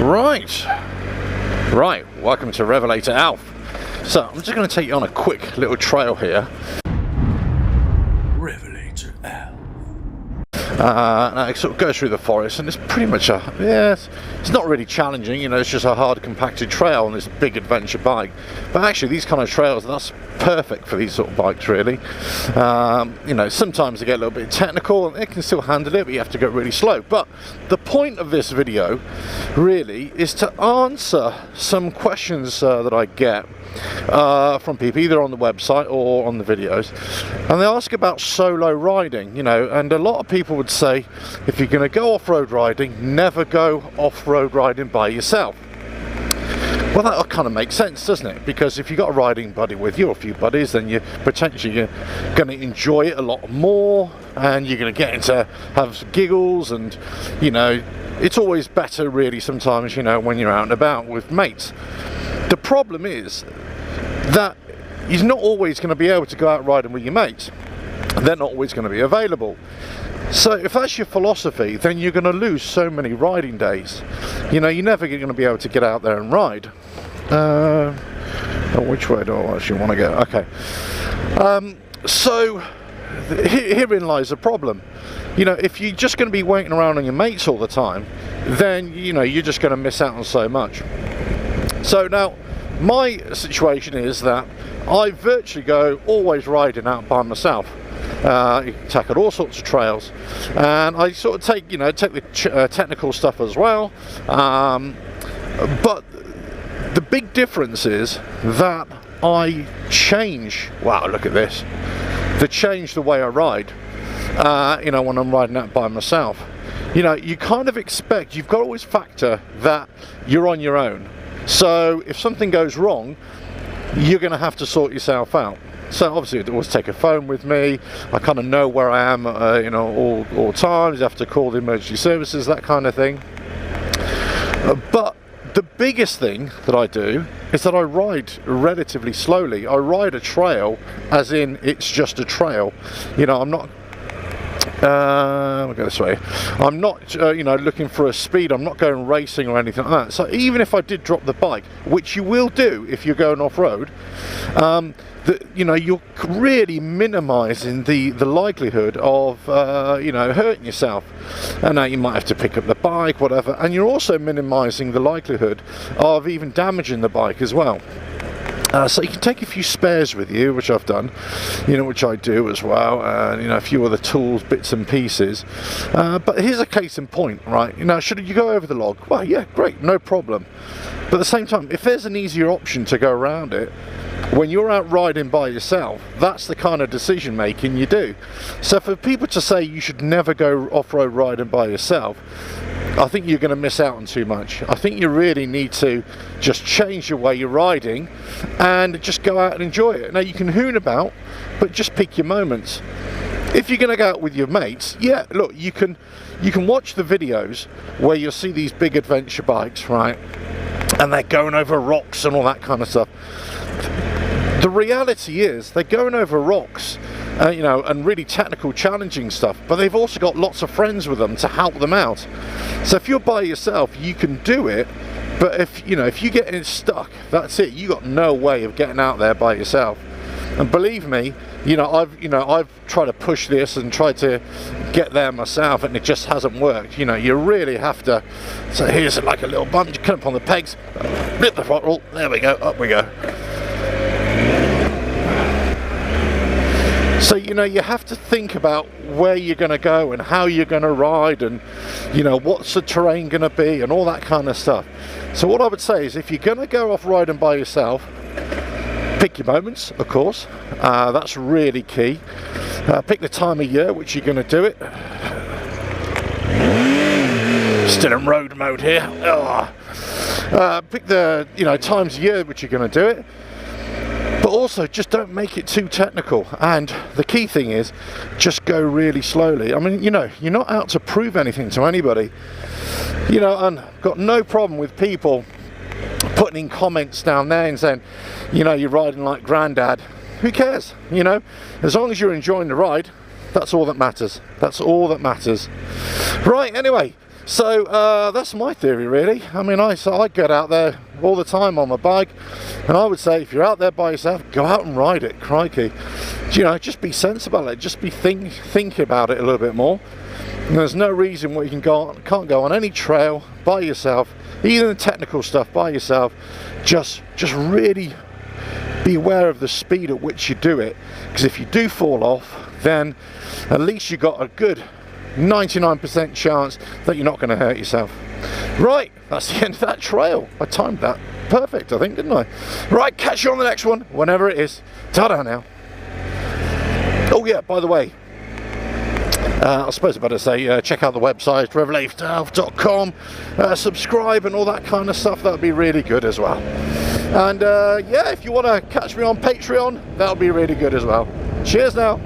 Right, welcome to RevelatorAlf. So I'm just going to take you on a quick little trail here. RevelatorAlf. Now it sort of goes through the forest, and it's pretty much it's not really challenging, you know, it's just a hard compacted trail on this big adventure bike. But actually these kind of trails, that's perfect for these sort of bikes really. You know, sometimes they get a little bit technical and they can still handle it, but you have to go really slow. But the point of this video really is to answer some questions that I get from people either on the website or on the videos, and they ask about solo riding, you know, and a lot of people would say if you're going to go off-road riding, never go off-road riding by yourself. Well, that kind of makes sense, doesn't it? Because if you've got a riding buddy with you or a few buddies, then you're potentially going to enjoy it a lot more, and you're going to get into have some giggles, and you know, it's always better really sometimes, you know, when you're out and about with mates. The problem is that you're not always going to be able to go out riding with your mates. They're not always going to be available. So if that's your philosophy, then you're going to lose so many riding days. You know, you're never going to be able to get out there and ride. Which way do I actually want to go? Okay. So herein lies the problem. You know, if you're just going to be waiting around on your mates all the time, then, you know, you're just going to miss out on so much. So now, my situation is that I virtually go always riding out by myself. You can tackle all sorts of trails, and I sort of take the technical stuff as well. But the big difference is that I change. Wow, look at this! Change the way I ride. You know, when I'm riding out by myself. You know, you kind of expect, you've got to always factor that you're on your own. So if something goes wrong, you're going to have to sort yourself out. So obviously I always take a phone with me. I kind of know where I am, you know, all times. You have to call the emergency services, that kind of thing. But the biggest thing that I do is that I ride relatively slowly. I ride a trail as in it's just a trail. You know, I'm not I'll go this way. I'm not, you know, looking for a speed. I'm not going racing or anything like that. So even if I did drop the bike, which you will do if you're going off-road, you know, you're really minimising the likelihood of, you know, hurting yourself. And now you might have to pick up the bike, whatever. And you're also minimising the likelihood of even damaging the bike as well. So you can take a few spares with you, which I've done, you know, which I do as well, and you know, a few other tools, bits and pieces. But here's a case in point, right? You know, should you go over the log? Well, yeah, great, no problem. But at the same time, if there's an easier option to go around it, when you're out riding by yourself, that's the kind of decision making you do. So for people to say you should never go off-road riding by yourself, I think you're going to miss out on too much. I think you really need to just change the way you're riding and just go out and enjoy it. Now you can hoon about, but just pick your moments. If you're going to go out with your mates, yeah, look, you can watch the videos where you'll see these big adventure bikes, right? And they're going over rocks and all that kind of stuff. The reality is they're going over rocks, you know, and really technical, challenging stuff, but they've also got lots of friends with them to help them out. So if you're by yourself, you can do it, but if you get stuck, that's it. You got no way of getting out there by yourself. And believe me, I've tried to push this and tried to get there myself, and it just hasn't worked. You know, you really have to. So here's like a little bump. You come up on the pegs, flip the throttle. There we go. Up we go. So, you know, you have to think about where you're going to go and how you're going to ride, and, you know, what's the terrain going to be and all that kind of stuff. So what I would say is, if you're going to go off riding by yourself, pick your moments, of course. That's really key. Pick the time of year which you're going to do it. Still in road mode here. Pick the, you know, times of year which you're going to do it. But also, just don't make it too technical. And the key thing is, just go really slowly. I mean, you know, you're not out to prove anything to anybody. You know, and got no problem with people putting in comments down there and saying, you know, you're riding like granddad. Who cares? You know, as long as you're enjoying the ride, that's all that matters. That's all that matters. Right, anyway. So that's my theory, really. I mean, I get out there all the time on my bike, and I would say if you're out there by yourself, go out and ride it. Crikey, you know, just be sensible about it. Just be thinking about it a little bit more. And there's no reason why you can't go on any trail by yourself, even the technical stuff by yourself. Just really be aware of the speed at which you do it, because if you do fall off, then at least you got a good 99% chance that you're not going to hurt yourself. Right, that's the end of that trail. I timed that perfect, I think, didn't I? Right, catch you on the next one, whenever it is. Ta-da now. Oh yeah, by the way, I suppose I better say, check out the website, RevelatorAlf.com, subscribe and all that kind of stuff. That would be really good as well. And yeah, if you want to catch me on Patreon, that would be really good as well. Cheers now.